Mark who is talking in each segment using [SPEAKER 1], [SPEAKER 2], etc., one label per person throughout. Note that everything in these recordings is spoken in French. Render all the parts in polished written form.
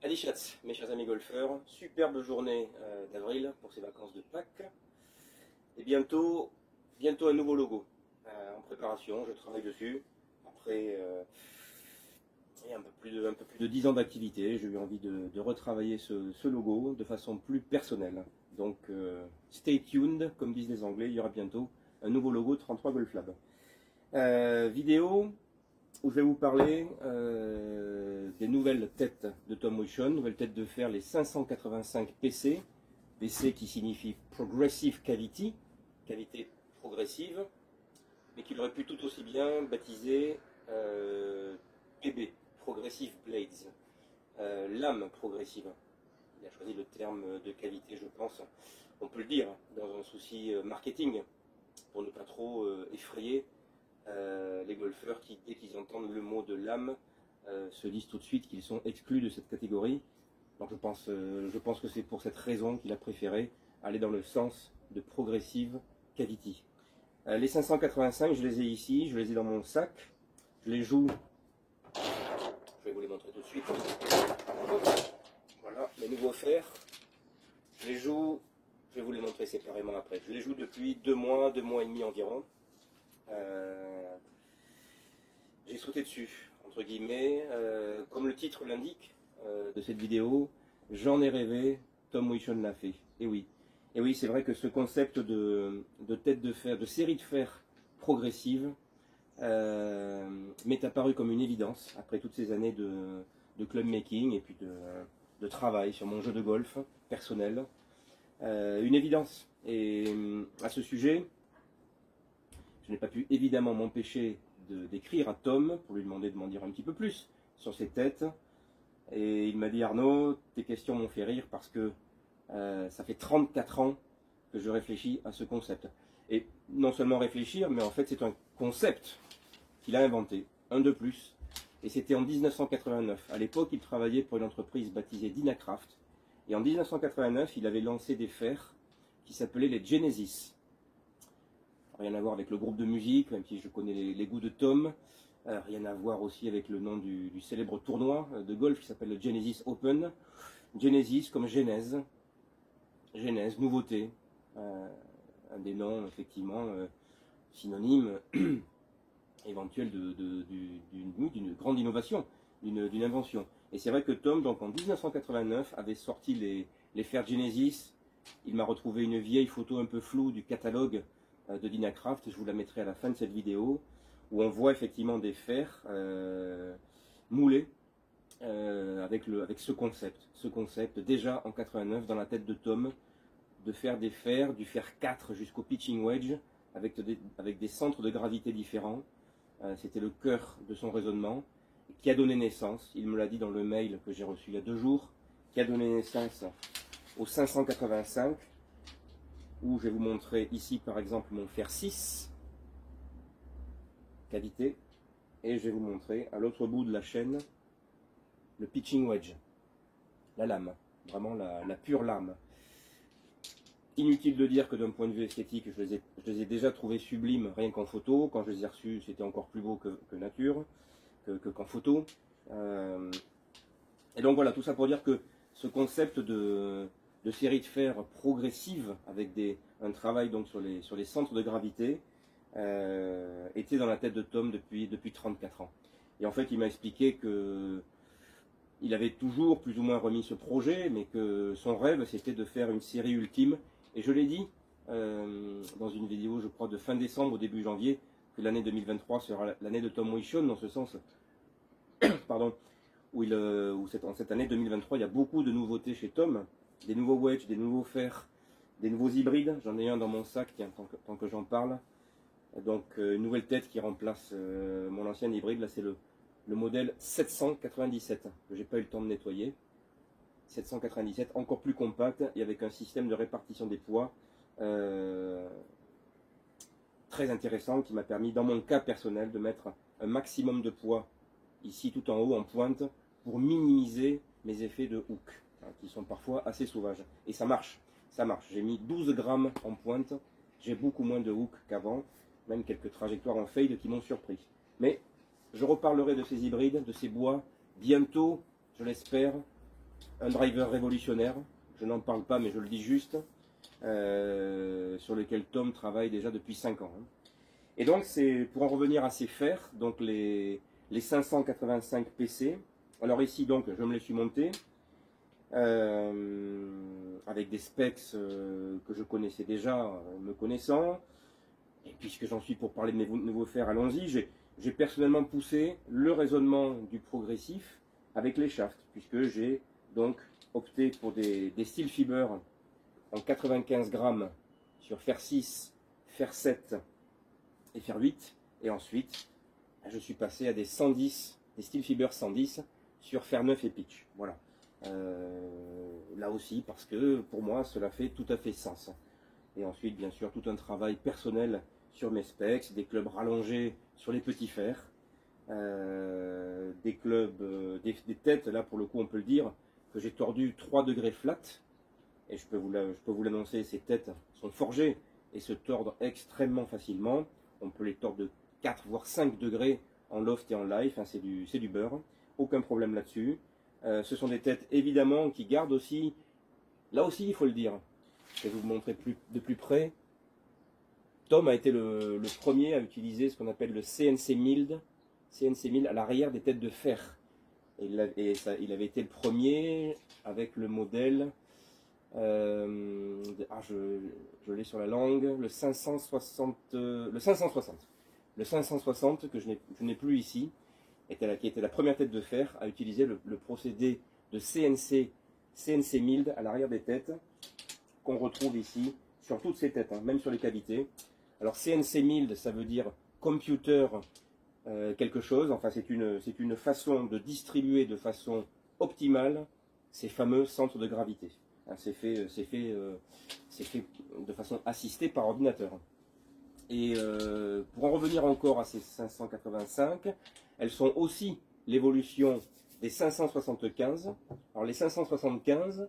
[SPEAKER 1] Adi Schatz, mes chers amis golfeurs, superbe journée d'avril pour ces vacances de Pâques. Et bientôt un nouveau logo en préparation, je travaille dessus. Après un peu plus de 10 ans d'activité, j'ai eu envie de retravailler ce logo de façon plus personnelle. Donc stay tuned, comme disent les Anglais, il y aura bientôt un nouveau logo 33 Golf Lab. Vidéo où je vais vous parler des nouvelles têtes de Tom Wition, nouvelles têtes de fer, les 585 PC, PC qui signifie Progressive Cavity, cavité progressive, mais qu'il aurait pu tout aussi bien baptiser PB, Progressive Blades, lame progressive. Il a choisi le terme de cavité, je pense, on peut le dire, dans un souci marketing, pour ne pas trop effrayer les golfeurs qui, dès qu'ils entendent le mot de lame, se disent tout de suite qu'ils sont exclus de cette catégorie. Donc je pense que c'est pour cette raison qu'il a préféré aller dans le sens de Progressive Cavity. Les 585, je les ai ici, je les ai dans mon sac, je les joue, je vais vous les montrer tout de suite. Voilà, mes nouveaux fers, je les joue, je vais vous les montrer séparément après. Je les joue depuis 2 mois et demi environ. J'ai sauté dessus, entre guillemets, comme le titre l'indique de cette vidéo, j'en ai rêvé, Tom Wition l'a fait. Et oui, c'est vrai que ce concept de tête de fer, de série de fer progressive, m'est apparu comme une évidence après toutes ces années de club making et puis de travail sur mon jeu de golf personnel. Une évidence. Et à ce sujet, je n'ai pas pu évidemment m'empêcher d'écrire à Tom pour lui demander de m'en dire un petit peu plus sur ses têtes. Et il m'a dit: Arnaud, tes questions m'ont fait rire parce que ça fait 34 ans que je réfléchis à ce concept. Et non seulement réfléchir, mais en fait c'est un concept qu'il a inventé, un de plus. Et c'était en 1989. À l'époque, il travaillait pour une entreprise baptisée Dynacraft. Et en 1989, il avait lancé des fers qui s'appelaient les Genesis. Rien à voir avec le groupe de musique, même si je connais les goûts de Tom. Rien à voir aussi avec le nom du célèbre tournoi de golf qui s'appelle le Genesis Open. Genesis comme Genèse. Genèse, nouveauté. Un des noms, effectivement, synonyme éventuel d'une grande innovation, d'une invention. Et c'est vrai que Tom, donc en 1989, avait sorti les fers Genesis. Il m'a retrouvé une vieille photo un peu floue du catalogue de Dynacraft, je vous la mettrai à la fin de cette vidéo, où on voit effectivement des fers moulés avec ce concept déjà en 89 dans la tête de Tom, de faire des fers, du fer 4 jusqu'au pitching wedge, avec des centres de gravité différents. C'était le cœur de son raisonnement, qui a donné naissance, il me l'a dit dans le mail que j'ai reçu il y a 2 jours, qui a donné naissance au 585, où je vais vous montrer ici par exemple mon fer 6, cavité, et je vais vous montrer à l'autre bout de la chaîne le pitching wedge, la lame, vraiment la pure lame. Inutile de dire que d'un point de vue esthétique, je les ai déjà trouvés sublimes rien qu'en photo. Quand je les ai reçus, c'était encore plus beau que nature, qu'en photo. Et donc voilà, tout ça pour dire que ce concept de série de fer progressive avec un travail donc sur les centres de gravité était dans la tête de Tom depuis 34 ans. Et en fait, il m'a expliqué que il avait toujours plus ou moins remis ce projet, mais que son rêve c'était de faire une série ultime. Et je l'ai dit dans une vidéo, je crois, de fin décembre au début janvier, que l'année 2023 sera l'année de Tom Wition, dans ce sens, pardon, où en cette année 2023, il y a beaucoup de nouveautés chez Tom, des nouveaux wedges, des nouveaux fers, des nouveaux hybrides. J'en ai un dans mon sac, tiens, tant que j'en parle. Donc une nouvelle tête qui remplace mon ancien hybride, là c'est le modèle 797, que j'ai pas eu le temps de nettoyer. 797, encore plus compact et avec un système de répartition des poids très intéressant qui m'a permis, dans mon cas personnel, de mettre un maximum de poids ici tout en haut, en pointe, pour minimiser mes effets de hook, hein, qui sont parfois assez sauvages. Et ça marche, ça marche. J'ai mis 12 grammes en pointe, j'ai beaucoup moins de hook qu'avant, même quelques trajectoires en fade qui m'ont surpris. Mais je reparlerai de ces hybrides, de ces bois, bientôt, je l'espère, un driver révolutionnaire, je n'en parle pas mais je le dis juste, sur lequel Tom travaille déjà depuis 5 ans. Et donc c'est pour en revenir à ces fers, donc les 585 PC. Alors ici donc je me les suis montés avec des specs que je connaissais déjà, me connaissant. Et puisque j'en suis pour parler de mes nouveaux fers, allons-y. J'ai personnellement poussé le raisonnement du progressif avec les shafts, puisque j'ai donc opté pour des steel fiber en 95 grammes sur fer 6, fer 7 et fer 8. Et ensuite, je suis passé à des 110, des steel fiber 110 sur fer 9 et pitch. Voilà. Là aussi, parce que pour moi, cela fait tout à fait sens. Et ensuite, bien sûr, tout un travail personnel sur mes specs, des clubs rallongés sur les petits fers, des clubs, des têtes, là pour le coup on peut le dire, que j'ai tordu 3 degrés flat, et je peux vous l'annoncer, ces têtes sont forgées et se tordent extrêmement facilement. On peut les tordre de 4 voire 5 degrés en loft et en life, hein, c'est du beurre, aucun problème là-dessus. Ce sont des têtes évidemment qui gardent aussi, là aussi il faut le dire, je vais vous montrer de plus près. Tom a été le premier à utiliser ce qu'on appelle le CNC Mild à l'arrière des têtes de fer. Et il avait été le premier avec le modèle, je l'ai sur la langue, le 560. Le 560 que je n'ai plus ici, qui était la première tête de fer à utiliser le procédé de CNC Mild à l'arrière des têtes, qu'on retrouve ici sur toutes ces têtes, hein, même sur les cavités. Alors CNC Mild, ça veut dire computer quelque chose, enfin c'est une façon de distribuer de façon optimale ces fameux centres de gravité. Hein, c'est fait de façon assistée par ordinateur. Et pour en revenir encore à ces 585, elles sont aussi l'évolution des 575. Alors les 575,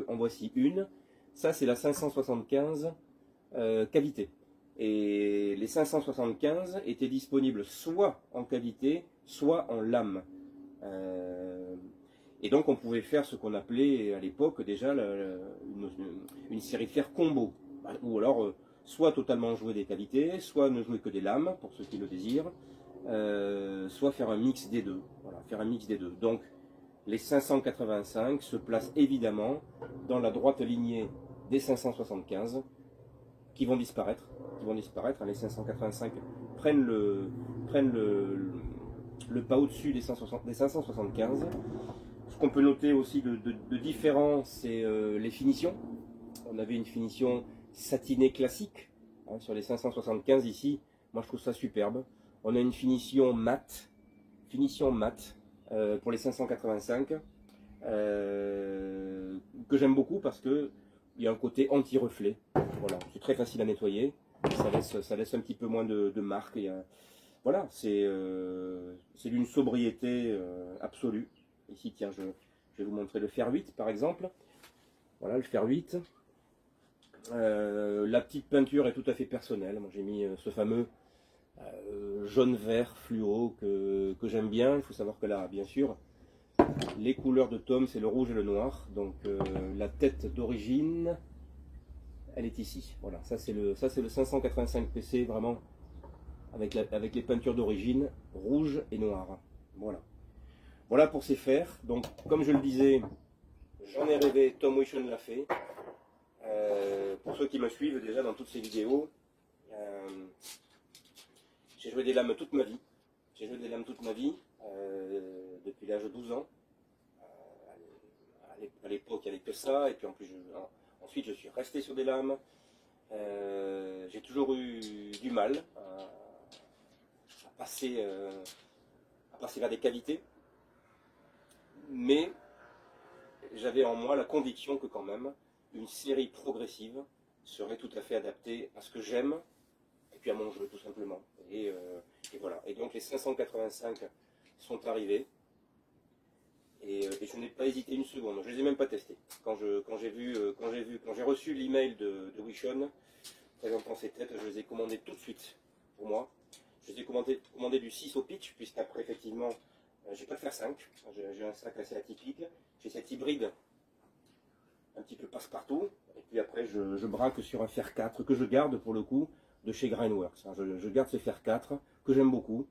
[SPEAKER 1] en voici une, ça c'est la 575 cavité. Et les 575 étaient disponibles soit en cavité, soit en lame. Et donc on pouvait faire ce qu'on appelait à l'époque déjà une série de fer combo. Ou alors soit totalement jouer des cavités, soit ne jouer que des lames, pour ceux qui le désirent, soit faire un mix des deux. Voilà, faire un mix des deux. Donc les 585 se placent évidemment dans la droite lignée des 575 qui vont disparaître. Les 585 prennent le pas au-dessus des 575. Ce qu'on peut noter aussi de différent, c'est les finitions. On avait une finition satinée classique, hein, sur les 575 ici. Moi je trouve ça superbe. On a une finition mat pour les 585 que j'aime beaucoup parce que il y a un côté anti-reflet. Voilà, c'est très facile à nettoyer. Ça laisse un petit peu moins de marque. Voilà, c'est d'une sobriété absolue. Ici, tiens, je vais vous montrer le fer 8 par exemple. Voilà, le fer 8. La petite peinture est tout à fait personnelle. Moi, j'ai mis ce fameux jaune-vert fluo que j'aime bien. Il faut savoir que là, bien sûr, les couleurs de Tom, c'est le rouge et le noir. Donc, la tête d'origine, elle est ici. Voilà, ça c'est le 585 PC, vraiment, avec les peintures d'origine, rouge et noir. Voilà. Voilà pour ces fers. Donc, comme je le disais, j'en ai rêvé, Tom Wishon l'a fait. Pour ceux qui me suivent déjà dans toutes ces vidéos, j'ai joué des lames toute ma vie. Depuis l'âge de 12 ans. À l'époque, il n'y avait que ça. Et puis en plus, ensuite, je suis resté sur des lames. J'ai toujours eu du mal à passer vers des cavités. Mais j'avais en moi la conviction que quand même, une série progressive serait tout à fait adaptée à ce que j'aime et puis à mon jeu tout simplement. Et voilà. Et donc les 585 sont arrivés et je n'ai pas hésité une seconde. Je les ai même pas testés. Quand j'ai reçu l'email de Wishon présentant ces têtes, je les ai commandées tout de suite pour moi. Je les ai commandées du 6 au pitch puisqu'après effectivement J'ai pas de fer 5, j'ai un sac assez atypique. J'ai cet hybride un petit peu passe-partout. Et puis après, je braque sur un fer 4 que je garde pour le coup de chez Grindworks. Je garde ce fer 4 que j'aime beaucoup,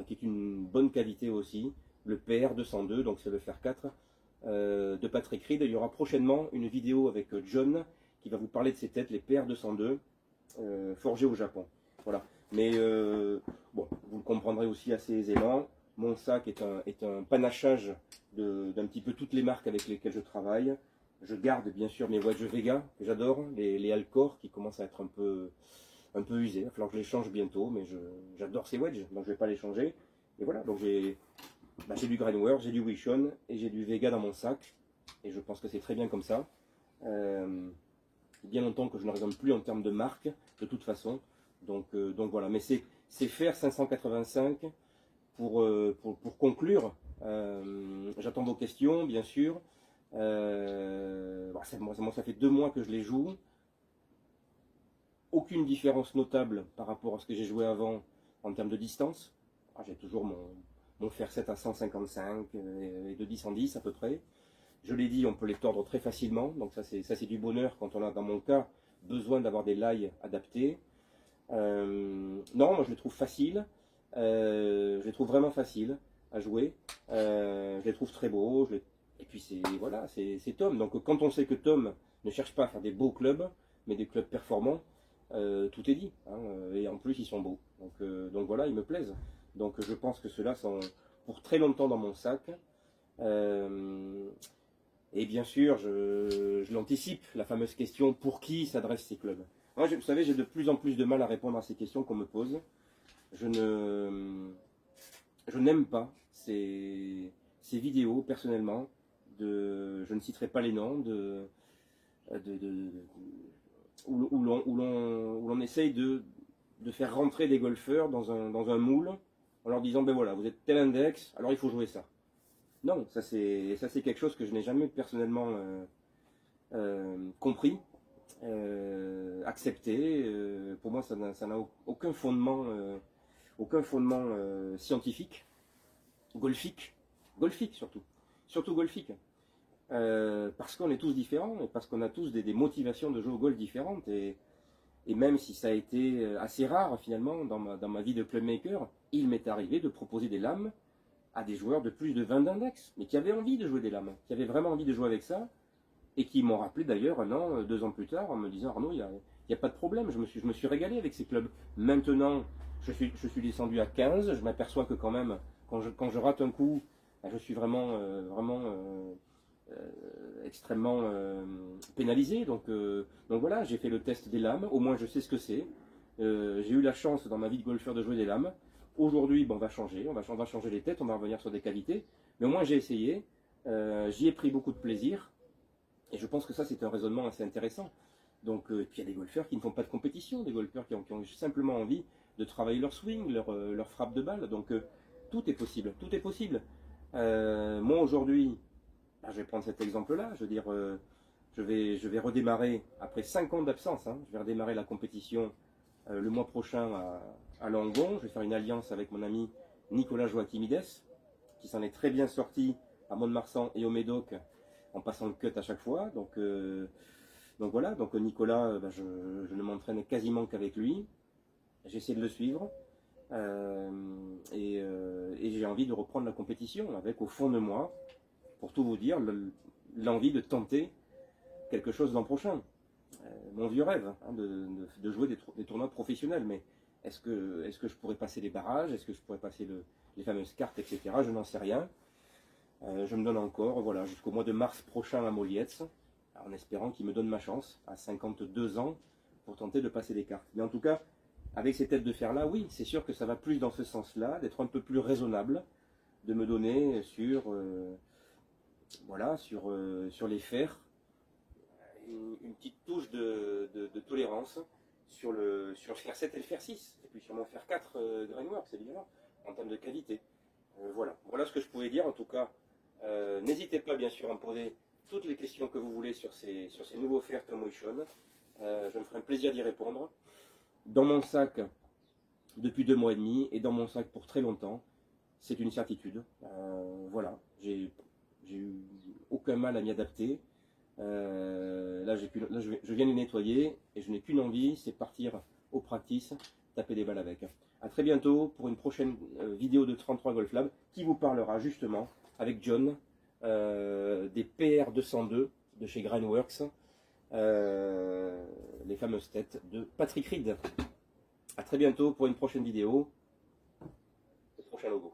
[SPEAKER 1] qui est une bonne qualité aussi. Le PR202, donc c'est le fer 4 de Patrick Reed. Il y aura prochainement une vidéo avec John qui va vous parler de ces têtes, les PR202, forgées au Japon. Voilà. Mais bon, vous le comprendrez aussi assez aisément. Mon sac est un panachage d'un petit peu toutes les marques avec lesquelles je travaille. Je garde bien sûr mes wedges Vega, que j'adore, les Alcor qui commencent à être un peu usés. Il va falloir que je les change bientôt, mais j'adore ces wedges, donc je ne vais pas les changer. Et voilà, donc j'ai du Grindworks, j'ai du Wishon et j'ai du Vega dans mon sac. Et je pense que c'est très bien comme ça. Bien longtemps que je ne raisonne plus en termes de marque, de toute façon. Donc voilà, mais c'est faire 585 pour conclure. J'attends vos questions, bien sûr. Ça fait 2 mois que je les joue. Aucune différence notable par rapport à ce que j'ai joué avant en termes de distance. J'ai toujours mon fer 7 à 155 et de 10 en 10 à peu près. Je l'ai dit, on peut les tordre très facilement. Donc ça c'est du bonheur quand on a, dans mon cas, besoin d'avoir des lailles adaptées. Non, moi je les trouve faciles. Je les trouve vraiment faciles à jouer. Je les trouve très beaux. Et puis voilà, c'est Tom. Donc quand on sait que Tom ne cherche pas à faire des beaux clubs, mais des clubs performants, tout est dit. Hein, et en plus ils sont beaux. Donc voilà, ils me plaisent. Donc je pense que ceux-là sont pour très longtemps dans mon sac. Et bien sûr, je l'anticipe, la fameuse question, pour qui s'adressent ces clubs? Moi, vous savez, j'ai de plus en plus de mal à répondre à ces questions qu'on me pose. Je n'aime pas ces vidéos, personnellement, je ne citerai pas les noms, où l'on essaye de faire rentrer des golfeurs dans un moule, en leur disant, ben voilà, vous êtes tel index, alors il faut jouer ça. Non, ça c'est quelque chose que je n'ai jamais personnellement compris, accepté. Pour moi, ça n'a aucun fondement, scientifique, golfique surtout golfique. Parce qu'on est tous différents et parce qu'on a tous des motivations de jeu au golf différentes. Et même si ça a été assez rare finalement dans ma vie de clubmaker, il m'est arrivé de proposer des lames à des joueurs de plus de 20 d'index, mais qui avaient envie de jouer des lames, qui avaient vraiment envie de jouer avec ça, et qui m'ont rappelé d'ailleurs 1 an, 2 ans plus tard, en me disant Arnaud, il n'y a pas de problème, je me suis régalé avec ces clubs. Maintenant, je suis descendu à 15, je m'aperçois que quand même, quand je rate un coup, je suis vraiment extrêmement pénalisé. Donc voilà, j'ai fait le test des lames, au moins je sais ce que c'est. J'ai eu la chance dans ma vie de golfeur de jouer des lames. Aujourd'hui, on va changer, on va changer les têtes, on va revenir sur des qualités. Mais au moins j'ai essayé, j'y ai pris beaucoup de plaisir. Et je pense que ça c'est un raisonnement assez intéressant. Donc, et puis il y a des golfeurs qui ne font pas de compétition, des golfeurs qui ont simplement envie de travailler leur swing, leur frappe de balle. Donc tout est possible, tout est possible. Moi aujourd'hui, je vais prendre cet exemple-là, je veux dire, je vais redémarrer après 5 ans d'absence, hein, je vais redémarrer la compétition le mois prochain à Langon. Je vais faire une alliance avec mon ami Nicolas Joachimides, qui s'en est très bien sorti à Mont-de-Marsan et au Médoc en passant le cut à chaque fois. Donc voilà, donc Nicolas, je ne m'entraîne quasiment qu'avec lui. J'essaie de le suivre. Et j'ai envie de reprendre la compétition avec au fond de moi, pour tout vous dire, l'envie de tenter quelque chose l'an prochain. Mon vieux rêve, hein, de jouer des tournois professionnels. Mais est-ce que je pourrais passer les barrages? Est-ce que je pourrais passer les fameuses cartes, etc. Je n'en sais rien. Je me donne encore, voilà, jusqu'au mois de mars prochain à Molietz, en espérant qu'il me donne ma chance, à 52 ans, pour tenter de passer des cartes. Mais en tout cas, avec ces têtes de fer-là, oui, c'est sûr que ça va plus dans ce sens-là, d'être un peu plus raisonnable, de me donner sur les fers, une petite touche de tolérance sur le fer 7 et le fer 6, et puis sur mon fer 4 Grindworks, évidemment, en termes de qualité. Voilà ce que je pouvais dire. En tout cas, n'hésitez pas bien sûr à me poser toutes les questions que vous voulez sur ces nouveaux fers Tom Wishon. Je me ferai un plaisir d'y répondre. Dans mon sac depuis 2 mois et demi, et dans mon sac pour très longtemps, c'est une certitude. Voilà, j'ai eu aucun mal à m'y adapter. Là, je viens de les nettoyer et je n'ai qu'une envie, c'est partir au practice, taper des balles avec. A très bientôt pour une prochaine vidéo de 33 Golf Lab qui vous parlera justement avec John des PR202 de chez Grindworks, les fameuses têtes de Patrick Reed. A très bientôt pour une prochaine vidéo, le prochain logo.